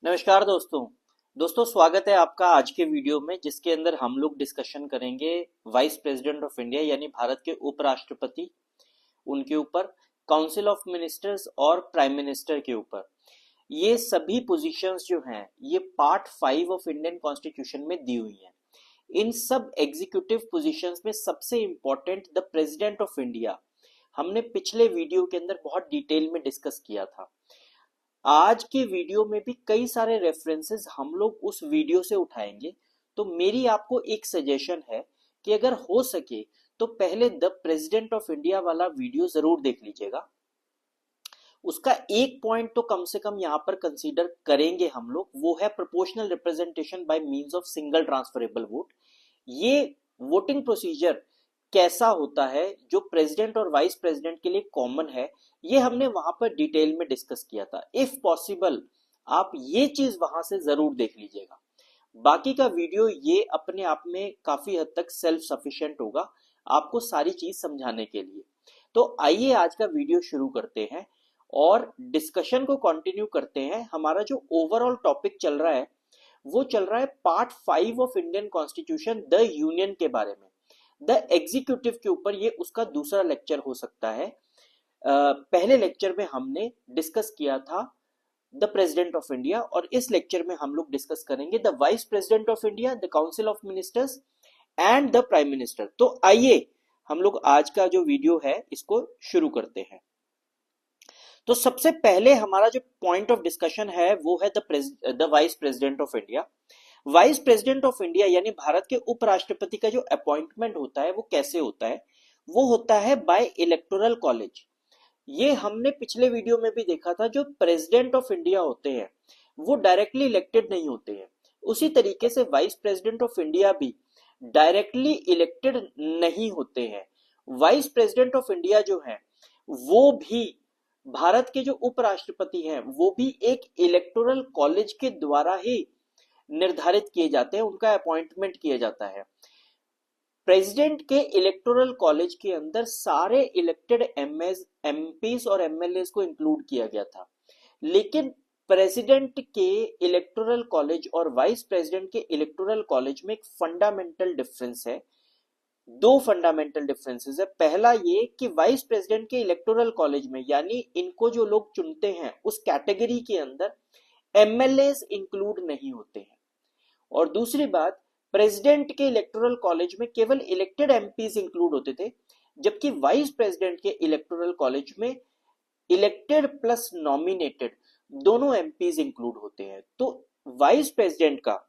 नमस्कार दोस्तों स्वागत है आपका आज के वीडियो में जिसके अंदर हम लोग डिस्कशन करेंगे वाइस प्रेसिडेंट ऑफ इंडिया यानी भारत के उपराष्ट्रपति उनके ऊपर काउंसिल ऑफ मिनिस्टर्स और प्राइम मिनिस्टर के ऊपर। ये सभी पोजीशंस जो हैं ये पार्ट 5 ऑफ इंडियन कॉन्स्टिट्यूशन में दी हुई हैं। इन सब एग्जीक्यूटिव पोजीशंस में सबसे important the president of India हमने पिछले वीडियो के अंदर बहुत डिटेल में डिस्कस किया था। आज के वीडियो में भी कई सारे रेफरेंसेस हम लोग उस वीडियो से उठाएंगे। तो मेरी आपको एक सजेशन है कि अगर हो सके तो पहले द प्रेसिडेंट ऑफ इंडिया वाला वीडियो जरूर देख लीजिएगा। उसका एक पॉइंट तो कम से कम यहाँ पर कंसीडर करेंगे हम लोग, वो है proportional representation by means of single transferable vote. ये वोटिंग प्रोसीजर कैसा होता है जो प्रेसिडेंट और वाइस प्रेसिडेंट के लिए कॉमन है, ये हमने वहां पर डिटेल में डिस्कस किया था। इफ पॉसिबल आप ये चीज वहां से जरूर देख लीजिएगा। बाकी का वीडियो ये अपने आप में काफी हद तक सेल्फ सफिशिएंट होगा आपको सारी चीज समझाने के लिए। तो आइए आज का वीडियो शुरू करते हैं और डिस्कशन को कंटिन्यू करते हैं। हमारा जो ओवरऑल टॉपिक चल रहा है वो चल रहा है part 5 of Indian constitution the union के बारे में। द एग्जीक्यूटिव के ऊपर ये उसका दूसरा लेक्चर हो सकता है। पहले लेक्चर में हमने डिस्कस किया था द प्रेसिडेंट ऑफ इंडिया और इस लेक्चर में हम लोग डिस्कस करेंगे the vice president of India, the council of ministers and the prime minister. तो आइए हम लोग आज का जो वीडियो है इसको शुरू करते हैं। तो सबसे पहले हमारा जो पॉइंट ऑफ डिस्कशन है वो है the vice president of India. Vice president of India यानी भारत के उपराष्ट्रपति का जो अपॉइंटमेंट होता है वो कैसे होता है, वो होता है बाय इलेक्टोरल कॉलेज। ये हमने पिछले वीडियो में भी देखा था, जो प्रेसिडेंट ऑफ इंडिया होते हैं वो डायरेक्टली इलेक्टेड नहीं होते हैं। उसी तरीके से वाइस प्रेसिडेंट ऑफ इंडिया भी डायरेक्टली इलेक्टेड नहीं होते हैं। वाइस प्रेसिडेंट ऑफ इंडिया जो है वो भी भारत के जो उपराष्ट्रपति हैं वो भी एक इलेक्टोरल कॉलेज के द्वारा ही निर्धारित किए जाते हैं, उनका अपॉइंटमेंट किया जाता है। प्रेसिडेंट के इलेक्टोरल कॉलेज के अंदर सारे इलेक्टेड एमपीज और एमएलए को इंक्लूड किया गया था, लेकिन प्रेसिडेंट के इलेक्टोरल कॉलेज और वाइस प्रेसिडेंट के इलेक्टोरल कॉलेज में एक फंडामेंटल डिफरेंस है। दो फंडामेंटल डिफरेंसेस है। पहला ये कि वाइस प्रेसिडेंट के इलेक्टोरल कॉलेज में यानी इनको जो लोग चुनते हैं उस कैटेगरी के अंदर एमएलए इंक्लूड नहीं होते हैं। और दूसरी बात, प्रेसिडेंट के इलेक्टोरल कॉलेज में केवल इलेक्टेड एमपीज इंक्लूड होते थे, जबकि वाइस प्रेसिडेंट के इलेक्टोरल कॉलेज में इलेक्टेड प्लस नॉमिनेटेड दोनों एमपीज इंक्लूड होते हैं। तो वाइस प्रेसिडेंट का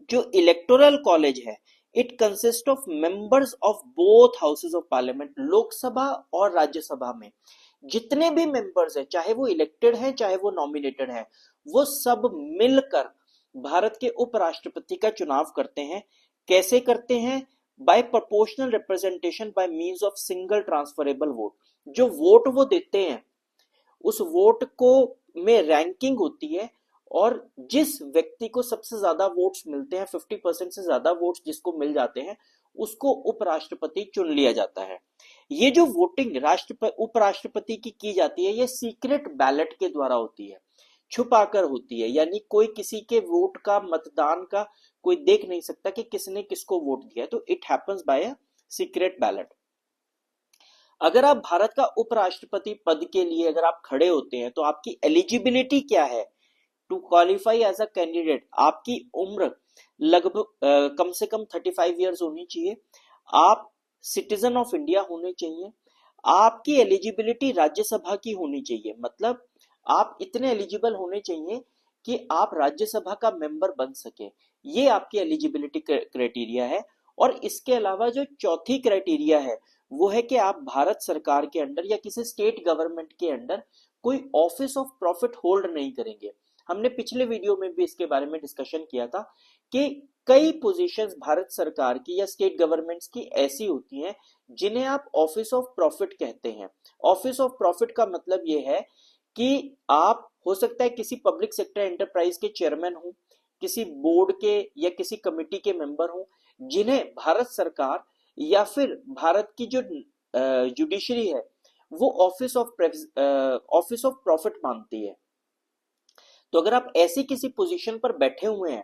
जो इलेक्टोरल कॉलेज है it consist of members of both houses of parliament. Lok Sabha और राज्यसभा में जितने भी मेंबर्स हैं, चाहे वो इलेक्टेड हैं चाहे वो नॉमिनेटेड हैं, वो सब मिलकर भारत के उपराष्ट्रपति का चुनाव करते हैं। कैसे करते हैं? By proportional representation by means of single transferable vote. जो वोट वो देते हैं उस वोट को में रैंकिंग होती है और जिस व्यक्ति को सबसे ज्यादा वोट्स मिलते हैं, 50% से ज्यादा वोट्स जिसको मिल जाते हैं, उसको उपराष्ट्रपति चुन लिया जाता है। ये जो वोटिंग उपराष्ट्रपति की जाती है ये सीक्रेट बैलेट के द्वारा होती है, छुपाकर होती है, यानी कोई किसी के वोट का, मतदान का कोई देख नहीं सकता कि किसने किसको वोट दिया। तो it happens by a secret ballot. अगर आप भारत का उपराष्ट्रपति पद के लिए अगर आप खड़े होते हैं तो आपकी एलिजिबिलिटी क्या है to qualify as a candidate? आपकी उम्र लगभग कम से कम 35 ईयर्स होनी चाहिए, आप सिटीजन ऑफ इंडिया होने चाहिए, आपकी एलिजिबिलिटी राज्यसभा की होनी चाहिए, मतलब आप इतने एलिजिबल होने चाहिए कि आप राज्यसभा का मेंबर बन सके। ये आपकी एलिजिबिलिटी क्राइटेरिया है। और इसके अलावा जो चौथी क्राइटेरिया है वो है कि आप भारत सरकार के अंडर या किसी स्टेट गवर्नमेंट के अंडर कोई ऑफिस ऑफ प्रॉफिट होल्ड नहीं करेंगे। हमने पिछले वीडियो में भी इसके बारे में डिस्कशन किया था कि कई पोजीशंस भारत सरकार की या स्टेट गवर्नमेंट्स की ऐसी होती हैं जिन्हें आप ऑफिस ऑफ प्रॉफिट कहते हैं। ऑफिस ऑफ प्रॉफिट का मतलब यह है कि आप हो सकता है किसी पब्लिक सेक्टर एंटरप्राइज के चेयरमैन हो, किसी बोर्ड के या किसी कमिटी के मेंबर हो, जिन्हें भारत सरकार या फिर भारत की जो जुडिशरी है वो ऑफिस ऑफ प्रॉफिट मानती है। तो अगर आप ऐसी किसी पोजीशन पर बैठे हुए हैं,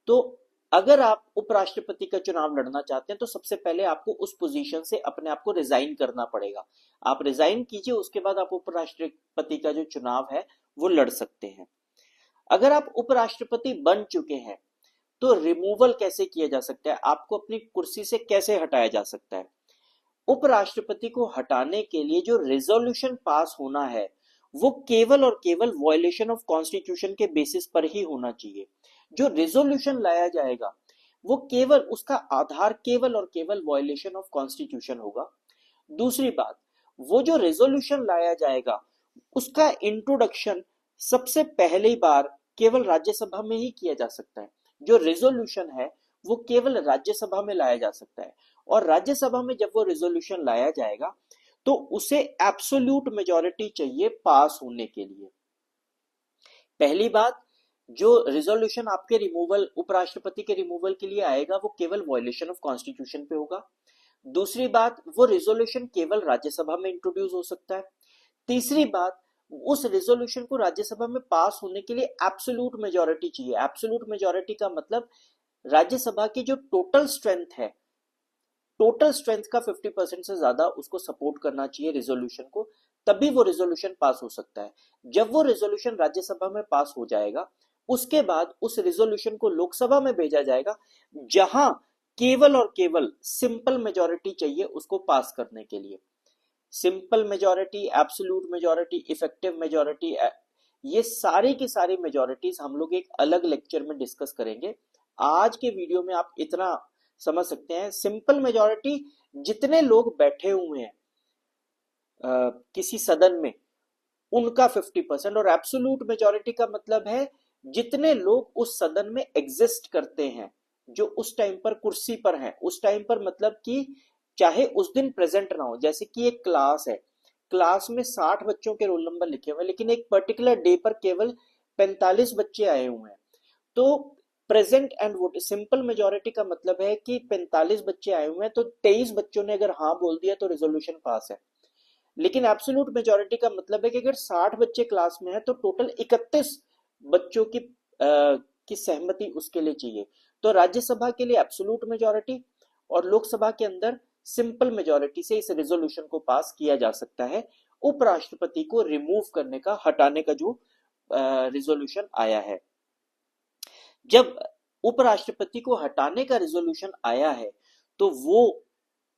तो अगर आप उपराष्ट्रपति का चुनाव लड़ना चाहते हैं तो सबसे पहले आपको उस पोजीशन से अपने आप को रिजाइन करना पड़ेगा। आप रिजाइन कीजिए, उसके बाद आप उपराष्ट्रपति का जो चुनाव है वो लड़ सकते हैं। अगर आप उपराष्ट्रपति बन चुके हैं तो रिमूवल कैसे किया जा सकता है, आपको अपनी कुर्सी से कैसे हटाया जा सकता है। उपराष्ट्रपति को हटाने के लिए जो रेजोल्यूशन पास होना है वो केवल और केवल वायलेशन ऑफ कॉन्स्टिट्यूशन के बेसिस पर ही होना चाहिए। जो रेजोल्यूशन लाया जाएगा वो केवल, उसका आधार केवल और केवल वायलेशन ऑफ कॉन्स्टिट्यूशन होगा। दूसरी बात, वो जो रेजोल्यूशन लाया जाएगा उसका इंट्रोडक्शन सबसे पहली बार केवल राज्यसभा में ही किया जा सकता है। जो रेजोल्यूशन है वो केवल राज्यसभा में लाया जा सकता है, और राज्यसभा में जब वो रेजोल्यूशन लाया जाएगा तो उसे एब्सोल्यूट मेजॉरिटी चाहिए पास होने के लिए। पहली बात, जो रेजोल्यूशन आपके रिमूवल, उपराष्ट्रपति के रिमूवल के लिए आएगा वो केवल वायलेशन ऑफ कॉन्स्टिट्यूशन पे होगा। दूसरी बात, वो रेजोल्यूशन केवल राज्यसभा में इंट्रोड्यूस हो सकता है। तीसरी बात, उस रेजोल्यूशन को राज्यसभा में पास होने के लिए एब्सोल्यूट मेजॉरिटी चाहिए। एब्सोल्यूट मेजॉरिटी का मतलब राज्यसभा की जो टोटल स्ट्रेंथ है, टोटल स्ट्रेंथ का 50% से ज्यादा उसको सपोर्ट करना चाहिए रेजोल्यूशन को, तभी वो रेजोल्यूशन पास हो सकता है। जब वो रेजोल्यूशन राज्यसभा में पास हो जाएगा उसके बाद उस रेजोल्यूशन को लोकसभा में भेजा जाएगा, जहां केवल और केवल सिंपल मेजॉरिटी चाहिए उसको पास करने के लिए। Simple majority, absolute majority, effective majority, ये सारी की सारी मेजॉरिटीज हम लोग एक अलग लेक्चर में डिस्कस करेंगे। आज के वीडियो में आप इतना समझ सकते हैं, सिंपल मेजॉरिटी जितने लोग बैठे हुए हैं किसी सदन में उनका 50%, और एब्सोल्यूट मेजॉरिटी का मतलब है जितने लोग उस सदन में एग्जिस्ट करते हैं, जो उस टाइम पर कुर्सी पर हैं। उस टाइम पर मतलब कि चाहे उस दिन प्रेजेंट ना हो, जैसे कि एक क्लास है, क्लास में 60 बच्चों के रोल नंबर लिखे हुए हैं लेकिन एक पर्टिकुलर डे पर केवल 45 बच्चे आए हुए हैं, तो present and vote, simple majority का मतलब है कि 45 बच्चे आए हुए हैं तो 23 बच्चों ने अगर हाँ बोल दिया तो रेजोल्यूशन पास है। लेकिन एब्सोल्यूट मेजॉरिटी का मतलब है कि अगर 60 बच्चे क्लास में है तो टोटल 31 बच्चों की सहमति उसके लिए चाहिए। तो राज्यसभा के लिए एब्सोल्यूट मेजॉरिटी और लोकसभा के अंदर सिंपल मेजॉरिटी से इस रेजोल्यूशन को पास किया जा सकता है। उपराष्ट्रपति को रिमूव करने का, हटाने का जो रेजोल्यूशन आया है, जब उपराष्ट्रपति को हटाने का रेजोल्यूशन आया है तो वो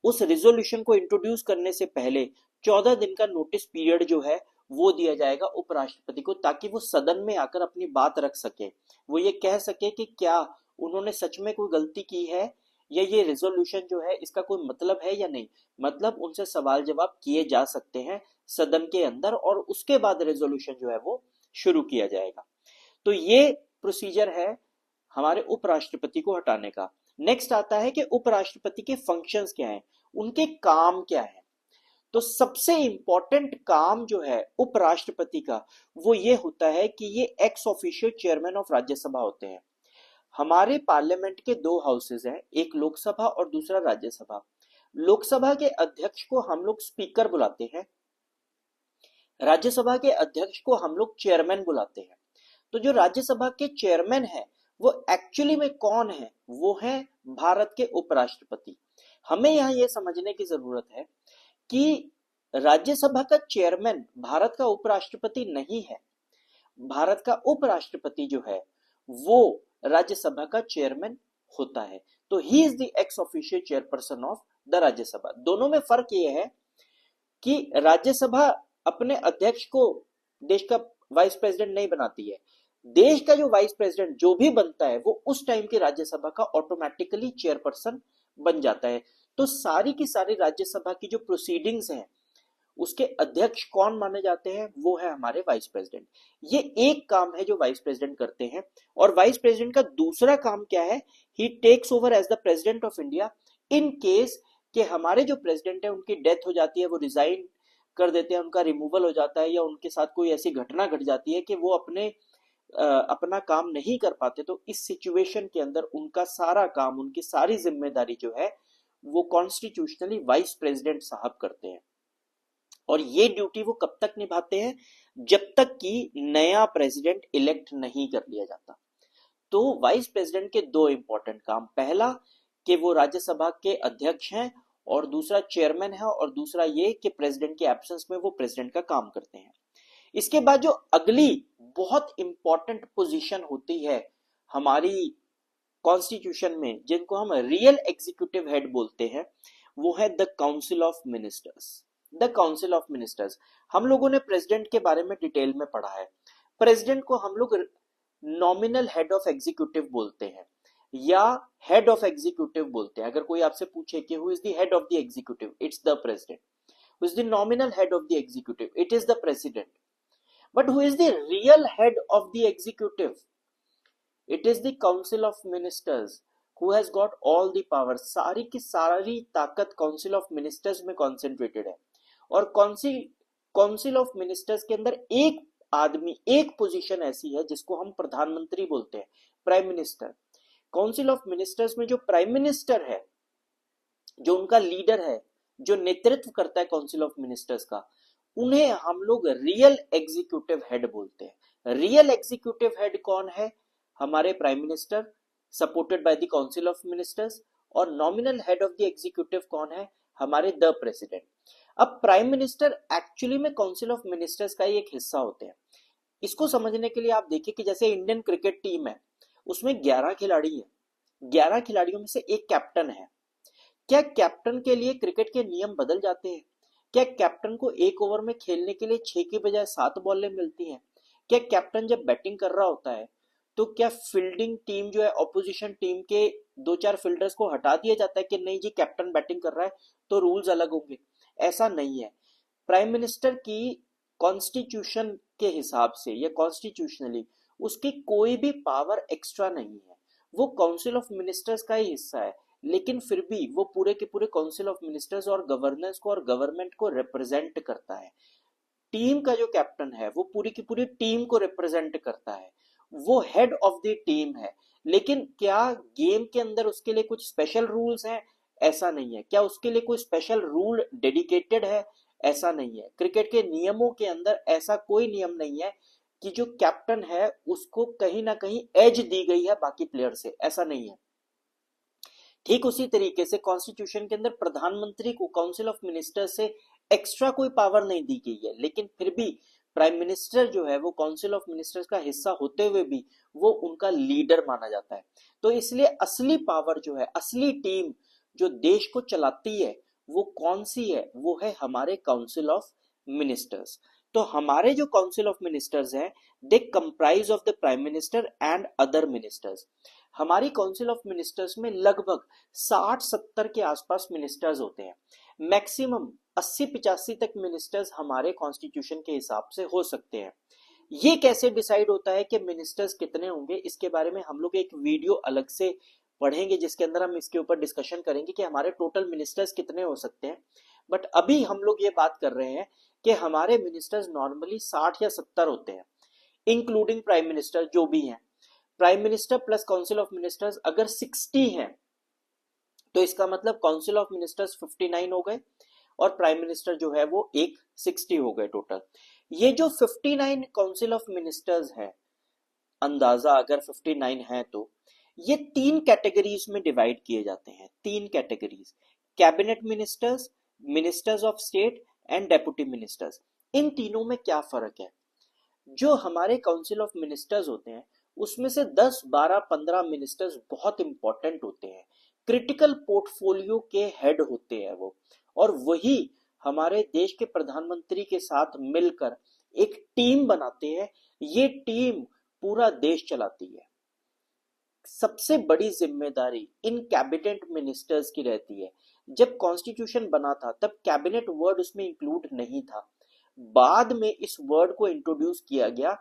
उस रेजोल्यूशन को इंट्रोड्यूस करने से पहले 14 दिन का नोटिस पीरियड जो है वो दिया जाएगा उपराष्ट्रपति को, ताकि वो सदन में आकर अपनी बात रख सके, वो ये कह सके कि क्या उन्होंने सच में कोई गलती की है या ये रेजोल्यूशन जो है इसका कोई मतलब है या नहीं। मतलब उनसे सवाल जवाब किए जा सकते हैं सदन के अंदर, और उसके बाद रेजोल्यूशन जो है वो शुरू किया जाएगा। तो ये प्रोसीजर है हमारे उपराष्ट्रपति को हटाने का। नेक्स्ट आता है कि उपराष्ट्रपति के फंक्शंस क्या हैं, उनके काम क्या है। तो सबसे इंपॉर्टेंट काम जो है उपराष्ट्रपति का वो ये होता है कि ये ex officio chairman of Rajya Sabha होते हैं। हमारे पार्लियामेंट के दो हाउसेज हैं, एक लोकसभा और दूसरा राज्यसभा। लोकसभा के अध्यक्ष को हम लोग स्पीकर बुलाते हैं, राज्यसभा के अध्यक्ष को हम लोग चेयरमैन बुलाते हैं। तो जो राज्यसभा के चेयरमैन है वो एक्चुअली में कौन है, वो है भारत के उपराष्ट्रपति। हमें यहाँ ये समझने की जरूरत है कि राज्यसभा का चेयरमैन भारत का उपराष्ट्रपति नहीं है। भारत का उपराष्ट्रपति जो है वो राज्यसभा का चेयरमैन होता है। तो he is the x official chairperson of the Rajya Sabha. दोनों में फर्क ये है कि राज्यसभा अपने अध्यक्ष को देश का वाइस प्रेसिडेंट नहीं बनाती है। देश का जो वाइस प्रेसिडेंट जो भी बनता है वो उस टाइम की राज्यसभा का ऑटोमेटिकली चेयरपर्सन बन जाता है। तो सारी की सारी राज्यसभा की जो प्रोसीडिंग्स हैं उसके अध्यक्ष कौन माने जाते हैं, वो है हमारे वाइस प्रेसिडेंट। ये एक काम है जो वाइस प्रेसिडेंट करते हैं। और वाइस प्रेसिडेंट का दूसरा काम क्या है, he takes over as the president of India in case कि हमारे जो प्रेसिडेंट है उनकी डेथ हो जाती है, वो रिजाइन कर देते हैं, उनका रिमूवल हो जाता है, या उनके साथ कोई ऐसी घटना घट जाती है कि वो अपना काम नहीं कर पाते, तो इस सिचुएशन के अंदर उनका सारा काम, उनकी सारी जिम्मेदारी जो है वो कॉन्स्टिट्यूशनली वाइस प्रेसिडेंट साहब करते हैं। और ये ड्यूटी वो कब तक निभाते हैं? जब तक कि नया प्रेसिडेंट इलेक्ट नहीं कर लिया जाता। तो वाइस प्रेसिडेंट के दो इंपॉर्टेंट काम, पहला कि वो राज्यसभा के अध्यक्ष हैं और दूसरा चेयरमैन है, और दूसरा ये कि प्रेसिडेंट के एब्सेंस में वो प्रेसिडेंट का काम करते हैं। इसके बाद जो अगली बहुत इंपॉर्टेंट पोजीशन होती है हमारी कॉन्स्टिट्यूशन में, जिनको हम रियल एग्जीक्यूटिव हेड बोलते हैं, वो है the council of ministers. The council of ministers, हम लोगों ने प्रेसिडेंट के बारे में डिटेल में पढ़ा है। प्रेसिडेंट को हम लोग नॉमिनल हेड ऑफ एग्जीक्यूटिव बोलते हैं या हेड ऑफ एग्जीक्यूटिव बोलते हैं। अगर कोई आपसे पूछे कि who is the head of the executive, it's the president. Who is the nominal head of the executive, it is the president. But who is the real head of the executive, it is the council of ministers who has got all the power. सारी की सारी ताकत council of ministers में concentrated है। और council of ministers के अंदर एक आदमी, एक पोजीशन ऐसी है जिसको हम प्रधानमंत्री बोलते हैं, prime minister. Council of ministers में जो प्राइम मिनिस्टर है, जो उनका लीडर है, जो नेतृत्व करता है काउंसिल ऑफ मिनिस्टर्स का, उन्हें हम लोग रियल एग्जीक्यूटिव हेड बोलते हैं। रियल एग्जीक्यूटिव हेड कौन है? हमारे prime minister, supported by the council of ministers. और nominal head of the executive कौन है? हमारे द प्रेसिडेंट। अब प्राइम मिनिस्टर एक्चुअली में काउंसिल ऑफ मिनिस्टर्स का ही एक हिस्सा होते हैं। इसको समझने के लिए आप देखिए कि जैसे इंडियन क्रिकेट टीम है, उसमें 11 खिलाड़ी हैं। 11 खिलाड़ियों में से एक कैप्टन है। क्या कैप्टन के लिए क्रिकेट के नियम बदल जाते हैं? क्या कैप्टन को एक ओवर में खेलने के लिए 6 की बजाय 7 बॉलें मिलती हैं? क्या कैप्टन जब बैटिंग कर रहा होता है तो क्या फील्डिंग टीम जो है, ऑपोजिशन टीम के 2-4 फील्डर्स को हटा दिया जाता है कि नहीं जी कैप्टन बैटिंग कर रहा है तो रूल्स अलग होंगे? ऐसा नहीं है। प्राइम मिनिस्टर की कॉन्स्टिट्यूशन के हिसाब से या कॉन्स्टिट्यूशनली उसकी कोई भी पावर एक्स्ट्रा नहीं है। वो काउंसिल ऑफ मिनिस्टर्स का ही हिस्सा है, लेकिन फिर भी वो पूरे के पूरे काउंसिल ऑफ मिनिस्टर्स और गवर्नेंस को और गवर्नमेंट को रिप्रेजेंट करता है। टीम का जो कैप्टन है वो पूरी की पूरी टीम को रिप्रेजेंट करता है, वो हेड ऑफ द टीम है। लेकिन क्या गेम के अंदर उसके लिए कुछ स्पेशल रूल्स हैं? ऐसा नहीं है। क्या उसके लिए कोई स्पेशल रूल डेडिकेटेड है? ऐसा नहीं है। क्रिकेट के नियमों के अंदर ऐसा कोई नियम नहीं है कि जो कैप्टन है उसको कहीं ना कहीं एज दी गई है बाकी प्लेयर से, ऐसा नहीं है। ठीक उसी तरीके से कॉन्स्टिट्यूशन के अंदर प्रधानमंत्री को काउंसिल ऑफ मिनिस्टर से एक्स्ट्रा कोई पावर नहीं दी गई है, लेकिन फिर भी प्राइम मिनिस्टर जो है वो काउंसिल ऑफ मिनिस्टर्स का हिस्सा होते हुए भी वो उनका लीडर माना जाता है। तो इसलिए असली पावर जो है, असली टीम जो देश को चलाती है, वो कौन सी है? वो है हमारे काउंसिल ऑफ मिनिस्टर्स। तो हमारे जो काउंसिल ऑफ मिनिस्टर्स हैं, they comprise of the prime minister and other ministers. हमारी काउंसिल ऑफ मिनिस्टर्स में लगभग 60-70 के आसपास मिनिस्टर्स होते हैं। मैक्सिमम 80-85 तक मिनिस्टर्स हमारे कॉन्स्टिट्यूशन के हिसाब से हो सकते हैं। ये कैसे डिसाइड होता है कि मिनिस्टर्स कितने होंगे, इसके बारे में हम लोग एक वीडियो अलग से पढ़ेंगे जिसके अंदर हम इसके ऊपर डिस्कशन करेंगे कि हमारे टोटल मिनिस्टर्स कितने हो सकते हैं। बट अभी हम लोग ये बात कर रहे हैं कि हमारे मिनिस्टर्स नॉर्मली 60 या 70 होते हैं, इंक्लूडिंग प्राइम मिनिस्टर जो भी हैं। Prime minister plus council of ministers अगर 60 हैं तो इसका मतलब काउंसिल ऑफ मिनिस्टर्स 59 हो गए और प्राइम मिनिस्टर जो है वो एक 60 हो गए टोटल। ये जो 59 काउंसिल ऑफ मिनिस्टर्स है, अंदाजा अगर 59 है तो ये 3 कैटेगरीज में डिवाइड किए जाते हैं। 3 categories, cabinet ministers, ministers of state and deputy ministers. इन तीनों में क्या फर्क है? जो हमारे काउंसिल ऑफ मिनिस्टर्स होते हैं उसमें से 10, 12, 15 मिनिस्टर्स बहुत इंपॉर्टेंट होते हैं, क्रिटिकल पोर्टफोलियो के हेड होते हैं वो, और वही हमारे देश के प्रधानमंत्री के साथ मिलकर एक टीम बनाते हैं। ये टीम पूरा देश चलाती है। सबसे बड़ी जिम्मेदारी इन कैबिनेट मिनिस्टर्स की रहती है। जब कॉन्स्टिट्यूशन बना था तब कैबिनेट वर्ड उसमें इंक्लूड नहीं था, बाद में इस वर्ड को इंट्रोड्यूस किया गया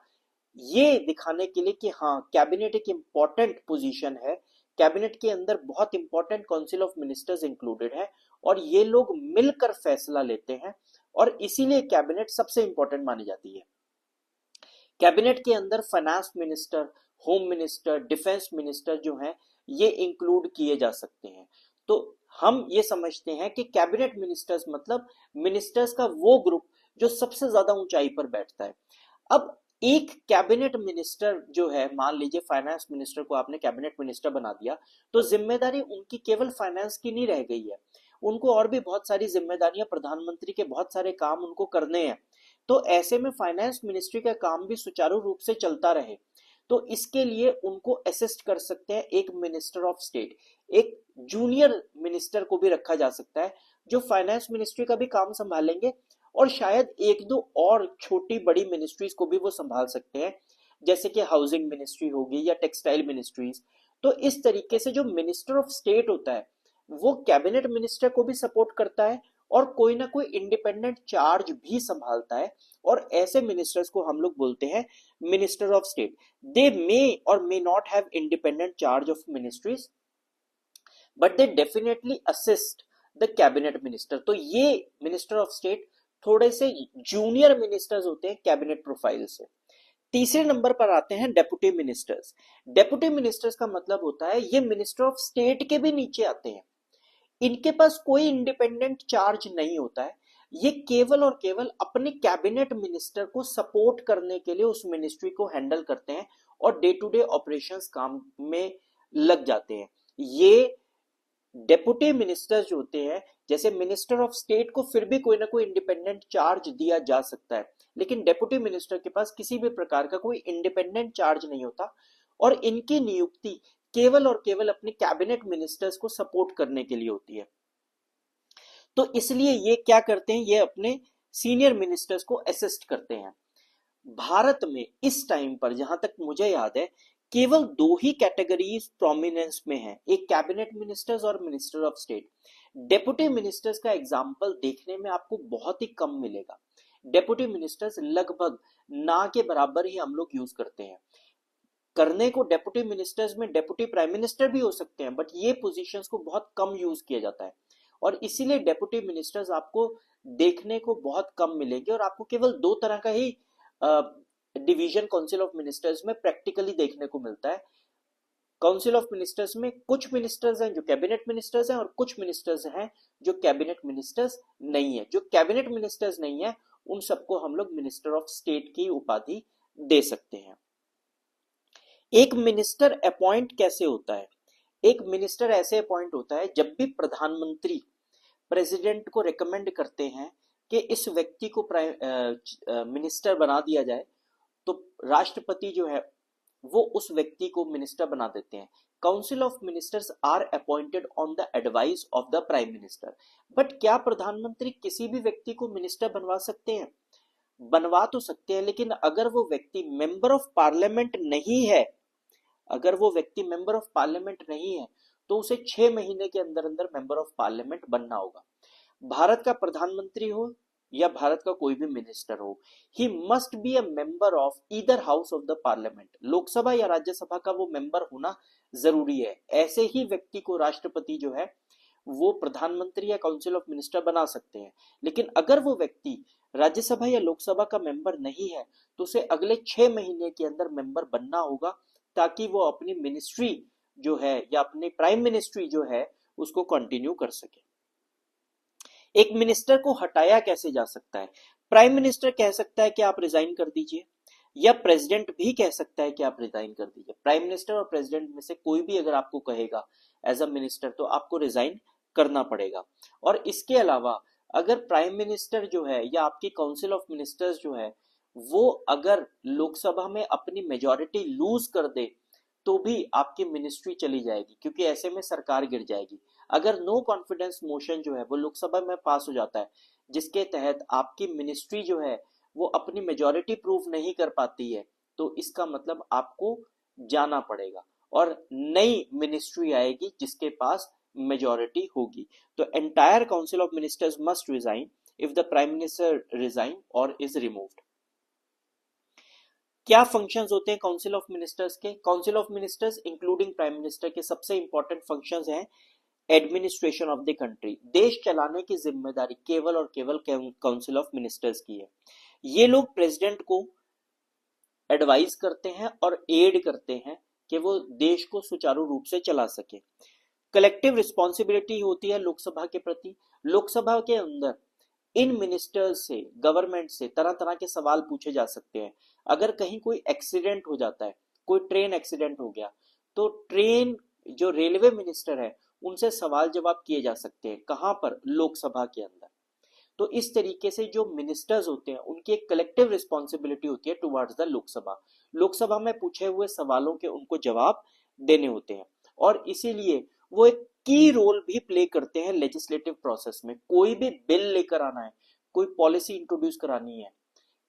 ये दिखाने के लिए कि हाँ कैबिनेट एक इंपॉर्टेंट पोजीशन है, कैबिनेट के अंदर बहुत important council of ministers included है और ये लोग मिलकर फैसला लेते हैं, और इसीलिए कैबिनेट सबसे इंपॉर्टेंट मानी जाती है। कैबिनेट के अंदर finance minister, home minister, defence minister जो हैं ये इंक्लूड किए जा सकते हैं। तो हम ये समझते हैं कि कैबिनेट मिनिस्टर्स मतलब मिनिस्टर्स का वो ग्रुप जो सबसे ज्यादा ऊंचाई पर बैठता है। अब एक कैबिनेट मिनिस्टर जो है, मान लीजिए फाइनेंस मिनिस्टर को आपने कैबिनेट मिनिस्टर बना दिया, तो जिम्मेदारी उनकी केवल फाइनेंस की नहीं रह गई है, उनको और भी बहुत सारी जिम्मेदारियां, प्रधानमंत्री के बहुत सारे काम उनको करने हैं। तो ऐसे में फाइनेंस मिनिस्ट्री का काम भी सुचारू रूप से चलता रहे, तो इसके लिए उनको असिस्ट कर सकते हैं एक मिनिस्टर ऑफ स्टेट। एक जूनियर मिनिस्टर को भी रखा जा सकता है जो फाइनेंस मिनिस्ट्री का भी काम संभालेंगे, और शायद एक दो और छोटी बड़ी मिनिस्ट्रीज को भी वो संभाल सकते हैं, जैसे कि हाउसिंग मिनिस्ट्री होगी या टेक्सटाइल मिनिस्ट्रीज। तो इस तरीके से जो मिनिस्टर ऑफ स्टेट होता है वो कैबिनेट मिनिस्टर को भी सपोर्ट करता है और कोई ना कोई इंडिपेंडेंट चार्ज भी संभालता है, और ऐसे मिनिस्टर्स को हम लोग बोलते हैं मिनिस्टर ऑफ स्टेट। दे मे और may not have independent charge of ministries, but they definitely assist the cabinet minister. तो ये मिनिस्टर ऑफ स्टेट थोड़े से जूनियर मिनिस्टर्स होते हैं कैबिनेट प्रोफाइल से। तीसरे नंबर पर आते हैं डेप्यूटी मिनिस्टर्स। डेप्यूटी मिनिस्टर्स का मतलब होता है ये मिनिस्टर ऑफ स्टेट के भी नीचे आते हैं, इनके पास कोई इंडिपेंडेंट चार्ज नहीं होता है, ये केवल और केवल अपने कैबिनेट मिनिस्टर को सपोर्ट करने के लिए उस मिनिस्ट्री को हैंडल करते हैं और डे टू डे ऑपरेशंस काम में लग जाते हैं। ये डेप्यूटी मिनिस्टर्स जो होते हैं, जैसे मिनिस्टर ऑफ स्टेट को फिर भी कोई ना कोई इंडिपेंडेंट चार्ज दिया जा सकता है, लेकिन डेप्यूटी मिनिस्टर के पास किसी भी प्रकार का कोई इंडिपेंडेंट चार्ज नहीं होता, और इनकी नियुक्ति केवल और केवल अपने कैबिनेट मिनिस्टर्स को सपोर्ट करने के लिए होती है। तो इसलिए ये क्या करते हैं, ये अपने सीनियर मिनिस्टर्स को असिस्ट करते हैं। भारत में इस टाइम पर जहां तक मुझे याद है केवल दो ही कैटेगरीज प्रोमिनेंस में है, एक कैबिनेट मिनिस्टर्स और minister of state. Deputy ministers का एग्जाम्पल देखने में आपको बहुत ही कम मिलेगा। डेप्यूटी मिनिस्टर्स लगभग ना के बराबर ही हम लोग यूज करते हैं। करने को डेप्यूटी मिनिस्टर्स में डेप्यूटी प्राइम मिनिस्टर भी हो सकते हैं, बट ये पोजीशंस को बहुत कम यूज किया जाता है, और इसीलिए डेप्यूटी मिनिस्टर्स आपको देखने को बहुत कम मिलेंगे, और आपको केवल दो तरह का ही डिवीजन काउंसिल ऑफ मिनिस्टर्स में प्रैक्टिकली देखने को मिलता है। काउंसिल ऑफ मिनिस्टर्स में कुछ मिनिस्टर्स हैं जो कैबिनेट मिनिस्टर्स हैं, और कुछ मिनिस्टर्स हैं जो कैबिनेट मिनिस्टर्स नहीं है। जो कैबिनेट मिनिस्टर्स नहीं है उन सबको हम लोग मिनिस्टर ऑफ स्टेट की उपाधि दे सकते हैं। एक मिनिस्टर अपॉइंट कैसे होता है? एक मिनिस्टर ऐसे अपॉइंट होता है जब भी प्रधानमंत्री प्रेसिडेंट को रिकमेंड करते हैं कि इस व्यक्ति को मिनिस्टर बना दिया जाए, तो राष्ट्रपति जो है वो उस व्यक्ति को मिनिस्टर बना देते हैं। Council of ministers are appointed on the advice of the prime minister. But क्या प्रधानमंत्री किसी भी व्यक्ति को मिनिस्टर बनवा सकते हैं? बनवा तो सकते हैं, लेकिन अगर वो व्यक्ति मेंबर ऑफ पार्लियामेंट नहीं है, अगर वो व्यक्ति मेंबर ऑफ पार्लियामेंट नहीं है तो उसे 6 महीने के अंदर अंदर मेंबर ऑफ पार्लियामेंट बनना होगा। भारत का प्रधानमंत्री हो या भारत का कोई भी मिनिस्टर हो, he must be a member of either house of the parliament. Lok Sabha या राज्यसभा का वो मेंबर होना जरूरी है। ऐसे ही व्यक्ति को राष्ट्रपति जो है वो प्रधानमंत्री या काउंसिल ऑफ मिनिस्टर बना सकते हैं। लेकिन अगर वो व्यक्ति राज्यसभा या लोकसभा का मेंबर नहीं है तो उसे अगले 6 महीने के अंदर मेंबर बनना होगा, ताकि वो अपनी मिनिस्ट्री जो है या अपनी प्राइम मिनिस्ट्री जो है उसको कंटिन्यू कर सके। एक मिनिस्टर को हटाया कैसे जा सकता है? प्राइम मिनिस्टर कह सकता है कि आप रिजाइन कर दीजिए, या प्रेसिडेंट भी कह सकता है कि आप रिजाइन कर दीजिए। प्राइम मिनिस्टर और प्रेसिडेंट में से कोई भी अगर आपको कहेगा एज अ मिनिस्टर तो आपको रिजाइन करना पड़ेगा। और इसके अलावा अगर प्राइम मिनिस्टर जो है या आपकी काउंसिल ऑफ मिनिस्टर्स जो है वो अगर लोकसभा में अपनी मेजॉरिटी लूज कर दे तो भी आपकी मिनिस्ट्री चली जाएगी, क्योंकि ऐसे में सरकार गिर जाएगी। अगर नो कॉन्फिडेंस मोशन जो है वो लोकसभा में पास हो जाता है, जिसके तहत आपकी मिनिस्ट्री जो है वो अपनी मेजॉरिटी प्रूव नहीं कर पाती है, तो इसका मतलब आपको जाना पड़ेगा और नई मिनिस्ट्री आएगी जिसके पास मेजॉरिटी होगी। तो entire council of ministers must resign if the prime minister resign और इज रिमूव्ड। क्या फंक्शंस होते हैं काउंसिल ऑफ मिनिस्टर्स के? Council of ministers including prime minister के सबसे इंपॉर्टेंट फंक्शंस हैं एडमिनिस्ट्रेशन ऑफ द कंट्री। देश चलाने की जिम्मेदारी केवल और केवल काउंसिल ऑफ मिनिस्टर्स की है। ये लोग प्रेसिडेंट को एडवाइस करते हैं और एड करते हैं कि वो देश को सुचारू रूप से चला सके। कलेक्टिव रिस्पॉन्सिबिलिटी होती है लोकसभा के प्रति। लोकसभा के अंदर इन मिनिस्टर्स से, गवर्नमेंट से तरह तरह के सवाल पूछे जा सकते हैं। अगर कहीं कोई एक्सीडेंट हो जाता है, कोई ट्रेन एक्सीडेंट हो गया, तो ट्रेन जो रेलवे मिनिस्टर है उनसे सवाल जवाब किए जा सकते हैं। कहां पर? लोकसभा के अंदर। तो इस तरीके से जो मिनिस्टर्स होते हैं उनकी एक कलेक्टिव रिस्पॉन्सिबिलिटी होती है टुवर्ड्स द लोकसभा। लोकसभा में पूछे हुए सवालों के उनको जवाब देने होते हैं, और इसीलिए वो एक की रोल भी प्ले करते हैं लेजिस्लेटिव प्रोसेस में। कोई भी बिल लेकर आना है, कोई पॉलिसी इंट्रोड्यूस करानी है,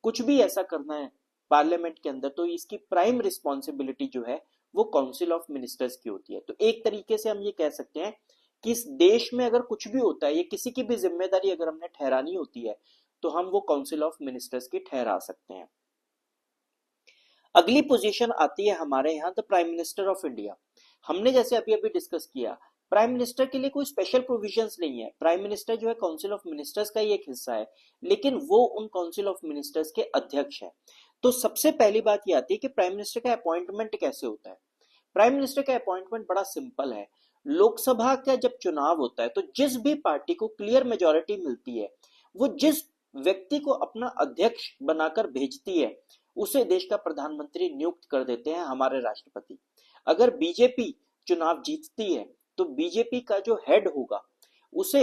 कुछ भी ऐसा करना है पार्लियामेंट के अंदर, तो इसकी प्राइम रिस्पॉन्सिबिलिटी जो है वो काउंसिल ऑफ मिनिस्टर्स की होती है। तो एक तरीके से हम ये कह सकते हैं कि इस देश में अगर कुछ भी होता है, ये किसी की भी जिम्मेदारी अगर हमने ठहरानी होती है, तो हम वो काउंसिल ऑफ मिनिस्टर्स की ठहरा सकते हैं। अगली पोजीशन आती है हमारे यहाँ the prime minister of India. हमने जैसे अभी अभी डिस्कस किया, प्राइम मिनिस्टर के लिए कोई स्पेशल प्रोविजंस नहीं है। प्राइम मिनिस्टर जो है काउंसिल ऑफ मिनिस्टर्स का ही एक हिस्सा है, लेकिन वो उन काउंसिल ऑफ मिनिस्टर्स के अध्यक्ष है। तो सबसे पहली बात ये आती है कि प्राइम मिनिस्टर का अपॉइंटमेंट कैसे होता है। प्राइम मिनिस्टर का अपॉइंटमेंट बड़ा सिंपल है। लोकसभा का जब चुनाव होता है तो जिस भी पार्टी को क्लियर मेजोरिटी मिलती है, वो जिस व्यक्ति को अपना अध्यक्ष बनाकर भेजती है, उसे देश का प्रधानमंत्री नियुक्त कर देते हैं हमारे राष्ट्रपति। अगर बीजेपी चुनाव जीतती है तो बीजेपी का जो हेड होगा उसे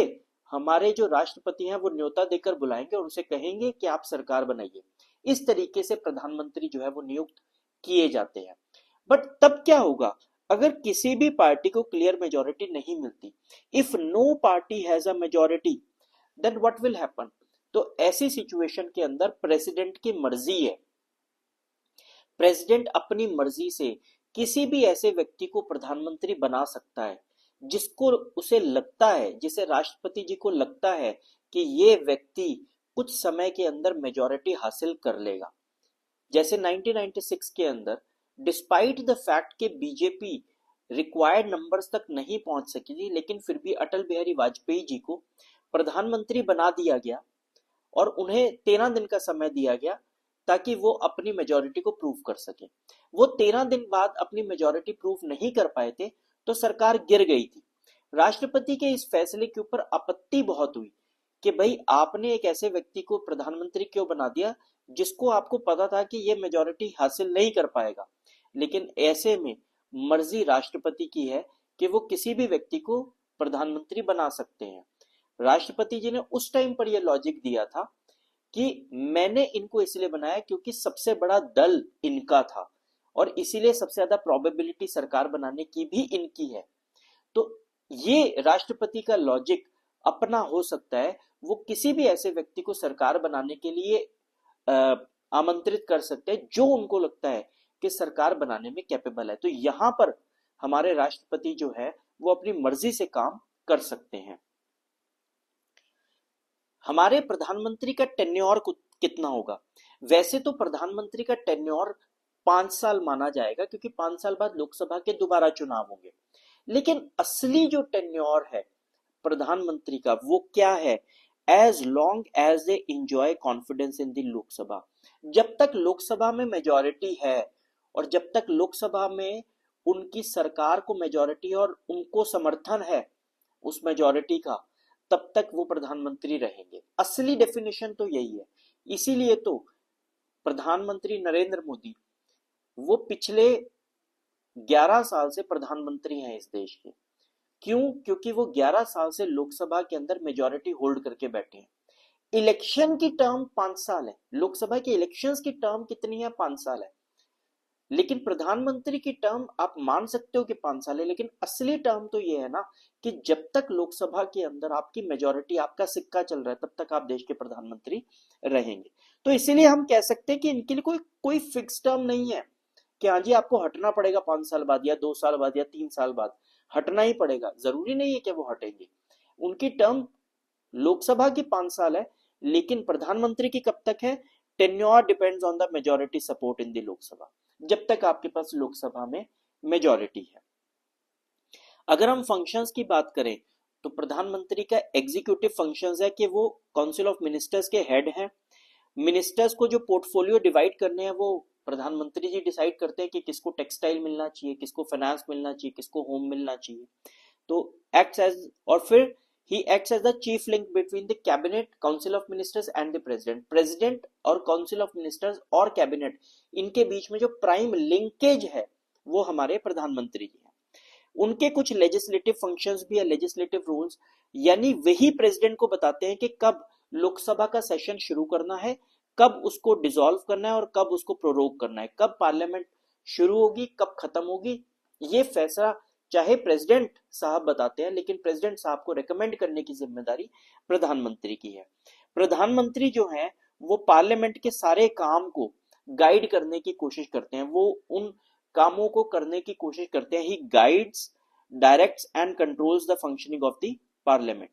हमारे जो राष्ट्रपति हैं वो न्योता देकर बुलाएंगे और उसे कहेंगे कि आप सरकार बनाइए। इस तरीके से प्रधानमंत्री जो है वो नियुक्त किए जाते हैं। बट तब क्या होगा अगर किसी भी पार्टी को क्लियर मेजोरिटी नहीं मिलती? If no party has a majority, then what will happen? तो ऐसी सिचुएशन के अंदर प्रेसिडेंट की मर्जी है, प्रेसिडेंट अपनी मर्जी से किसी भी ऐसे व्यक्ति को प्रधानमंत्री बना सकता है जिसको उसे लगता है, जिसे राष्ट्रपति जी को लगता है कि ये व्यक्ति कुछ समय के अंदर मेजोरिटी हासिल कर लेगा। जैसे 1996 के अंदर डिस्पाइट द फैक्ट के बीजेपी रिक्वायर्ड नंबर्स तक नहीं पहुंच सकी थी, लेकिन फिर भी अटल बिहारी वाजपेयी जी को प्रधानमंत्री बना दिया गया और उन्हें 13 दिन का समय दिया गया ताकि वो अपनी मेजोरिटी को प्रूव कर सके। वो 13 दिन बाद अपनी मेजोरिटी प्रूव नहीं कर पाए थे तो सरकार गिर गई थी। राष्ट्रपति के इस फैसले के ऊपर आपत्ति बहुत हुई कि भाई आपने एक ऐसे व्यक्ति को प्रधानमंत्री क्यों बना दिया जिसको आपको पता था कि ये मेजोरिटी हासिल नहीं कर पाएगा। लेकिन ऐसे में मर्जी राष्ट्रपति की है कि वो किसी भी व्यक्ति को प्रधानमंत्री बना सकते हैं। राष्ट्रपति जी ने उस टाइम पर यह लॉजिक दिया था कि मैंने इनको इसलिए बनाया क्योंकि सबसे बड़ा दल इनका था और इसीलिए सबसे ज्यादा प्रोबेबिलिटी सरकार बनाने की भी इनकी है। तो ये राष्ट्रपति का लॉजिक अपना हो सकता है, वो किसी भी ऐसे व्यक्ति को सरकार बनाने के लिए आमंत्रित कर सकते हैं जो उनको लगता है कि सरकार बनाने में कैपेबल है। तो यहां पर हमारे राष्ट्रपति जो है वो अपनी मर्जी से काम कर सकते हैं। हमारे प्रधानमंत्री का टेन्योर कितना होगा? वैसे तो प्रधानमंत्री का टेन्योर 5 साल माना जाएगा क्योंकि 5 साल बाद लोकसभा के दोबारा चुनाव होंगे, लेकिन असली जो टेन्योर है प्रधानमंत्री का वो क्या है? As long as they enjoy confidence in the Lok Sabha. जब तक लोकसभा में मेजोरिटी है और जब तक लोकसभा में उनकी सरकार को मेजोरिटी और उनको समर्थन है उस मेजोरिटी का, तब तक वो प्रधानमंत्री रहेंगे। असली डेफिनेशन तो यही है। इसीलिए तो प्रधानमंत्री नरेंद्र मोदी वो पिछले 11 साल से प्रधानमंत्री हैं इस देश के। क्यों? क्योंकि वो 11 साल से लोकसभा के अंदर मेजोरिटी होल्ड करके बैठे हैं। इलेक्शन की टर्म 5 साल है, लोकसभा के इलेक्शंस की टर्म कितनी है? 5 साल है। लेकिन प्रधानमंत्री की टर्म आप मान सकते हो कि 5 साल है, लेकिन असली टर्म तो ये है ना कि जब तक लोकसभा के अंदर आपकी मेजोरिटी, आपका सिक्का चल रहा है, तब तक आप देश के प्रधानमंत्री रहेंगे। तो इसीलिए हम कह सकते हैं कि इनके लिए कोई फिक्स टर्म नहीं है कि हाँ जी आपको हटना पड़ेगा 5 साल बाद या 2 साल बाद या 3 साल बाद हटना ही पड़ेगा। जरूरी नहीं है कि वो हटेंगे। उनकी टर्म लोकसभा की 5 साल है, लेकिन प्रधानमंत्री की कब तक है? Tenure depends on the majority support in the Lok Sabha, जब तक आपके पास लोकसभा में मेजोरिटी है। अगर हम फंक्शंस की बात करें तो प्रधानमंत्री का एग्जीक्यूटिव फंक्शंस है कि वो काउंसिल ऑफ मिनिस्टर्स के हेड हैं। मिनिस्टर्स को जो पोर्टफोलियो डिवाइड करने हैं वो प्रधानमंत्री जी डिसाइड करते हैं कि किसको टेक्सटाइल मिलना चाहिए, किसको फाइनेंस मिलना चाहिए, किसको होम मिलना चाहिए। तो एक्ट्स एज, और फिर he acts as the chief link between the cabinet, council of ministers and the president. President और काउंसिल ऑफ मिनिस्टर्स और कैबिनेट, इनके बीच में जो प्राइम लिंकेज है वो हमारे प्रधानमंत्री जी हैं। उनके कुछ लेजिस्लेटिव फंक्शंस भी है, लेजिस्लेटिव रूल्स, यानी वही प्रेसिडेंट को बताते हैं कि कब लोकसभा का सेशन शुरू करना है, कब उसको डिसॉल्व करना है और कब उसको प्रोरोग करना है, कब पार्लियामेंट शुरू होगी, कब खत्म होगी। ये फैसला चाहे प्रेसिडेंट साहब बताते हैं, लेकिन प्रेसिडेंट साहब को रेकमेंड करने की जिम्मेदारी प्रधानमंत्री की है। प्रधानमंत्री जो है वो पार्लियामेंट के सारे काम को गाइड करने की कोशिश करते हैं, वो उन कामों को करने की कोशिश करते हैं। He guides, directs and controls the functioning of the parliament.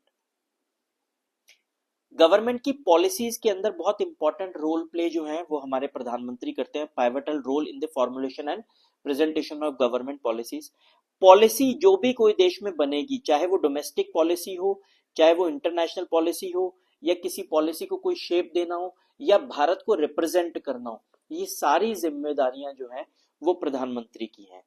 Government की पॉलिसीज के अंदर बहुत इंपॉर्टेंट रोल प्ले जो है वो हमारे प्रधानमंत्री करते हैं, pivotal role in the formulation and presentation of government policies. Policy जो भी कोई देश में बनेगी, चाहे वो डोमेस्टिक पॉलिसी हो, चाहे वो इंटरनेशनल पॉलिसी हो, या किसी पॉलिसी को कोई शेप देना हो, या भारत को रिप्रेजेंट करना हो, ये सारी जिम्मेदारियां जो है वो प्रधानमंत्री की हैं।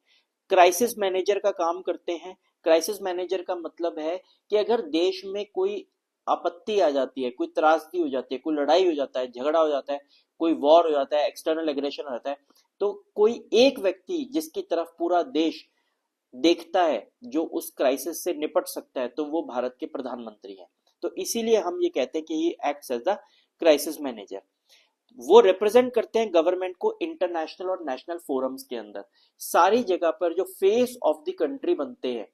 क्राइसिस मैनेजर का काम करते हैं। क्राइसिस मैनेजर का मतलब है कि अगर देश में कोई आपत्ति आ जाती है, कोई त्रासदी हो जाती है, कोई लड़ाई हो जाता है, झगड़ा हो जाता है, कोई वॉर हो जाता है, एक्सटर्नल एग्रेशन हो जाता है, तो कोई एक व्यक्ति जिसकी तरफ पूरा देश देखता है, जो उस क्राइसिस से निपट सकता है, तो वो भारत के प्रधानमंत्री हैं। तो इसीलिए हम ये कहते हैं कि ये acts as the crisis manager. वो रिप्रेजेंट करते हैं गवर्नमेंट को इंटरनेशनल और नेशनल फोरम्स के अंदर। सारी जगह पर जो फेस ऑफ द कंट्री बनते हैं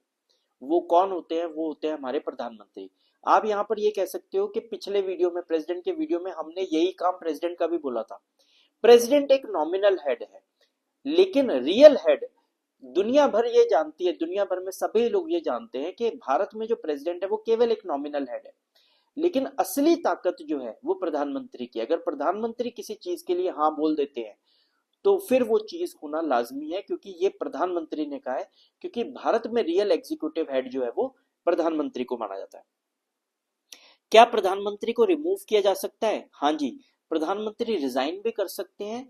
वो कौन होते हैं? वो होते हैं हमारे प्रधानमंत्री। आप यहाँ पर ये कह सकते हो कि पिछले वीडियो में, प्रेसिडेंट के वीडियो में, हमने यही काम प्रेसिडेंट का भी बोला था। प्रेसिडेंट एक नॉमिनल हेड है, लेकिन रियल हेड दुनिया भर ये जानती है, दुनिया भर में सभी लोग ये जानते हैं कि भारत में जो प्रेसिडेंट है वो केवल एक नॉमिनल हेड है, लेकिन असली ताकत जो है वो प्रधानमंत्री की। अगर प्रधानमंत्री किसी चीज के लिए हाँ बोल देते हैं तो फिर वो चीज होना लाजमी है, क्योंकि ये प्रधानमंत्री ने कहा है, क्योंकि भारत में रियल एग्जीक्यूटिव हेड जो है वो प्रधानमंत्री को माना जाता है। क्या प्रधानमंत्री को रिमूव किया जा सकता है? हाँ जी, प्रधानमंत्री रिजाइन भी कर सकते हैं।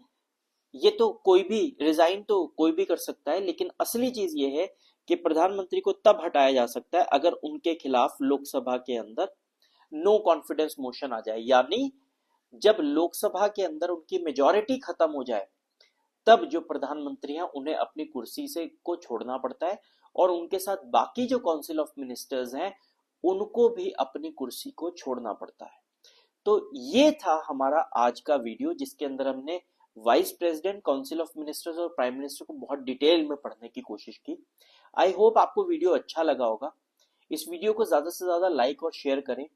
ये तो कोई भी रिजाइन तो कोई भी कर सकता है, लेकिन असली चीज ये है कि प्रधानमंत्री को तब हटाया जा सकता है अगर उनके खिलाफ लोकसभा के अंदर नो कॉन्फिडेंस मोशन आ जाए, यानी जब लोकसभा के अंदर उनकी मेजॉरिटी खत्म हो जाए, तब जो प्रधानमंत्री हैं उन्हें अपनी कुर्सी से को छोड़ना पड़ता है, और उनके साथ बाकी जो काउंसिल ऑफ मिनिस्टर्स हैं उनको भी अपनी कुर्सी को छोड़ना पड़ता है। तो ये था हमारा आज का वीडियो, जिसके अंदर हमने vice president, council of ministers और प्राइम मिनिस्टर को बहुत डिटेल में पढ़ने की कोशिश की। आई होप आपको वीडियो अच्छा लगा होगा। इस वीडियो को ज्यादा से ज्यादा लाइक और शेयर करें,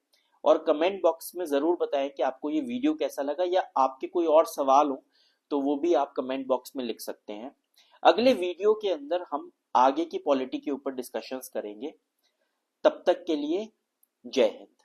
और कमेंट बॉक्स में जरूर बताएं कि आपको ये वीडियो कैसा लगा, या आपके कोई और सवाल हो तो वो भी आप कमेंट बॉक्स में लिख सकते हैं। अगले वीडियो के अंदर हम आगे की पॉलिटी के ऊपर डिस्कशंस करेंगे। तब तक के लिए जय हिंद।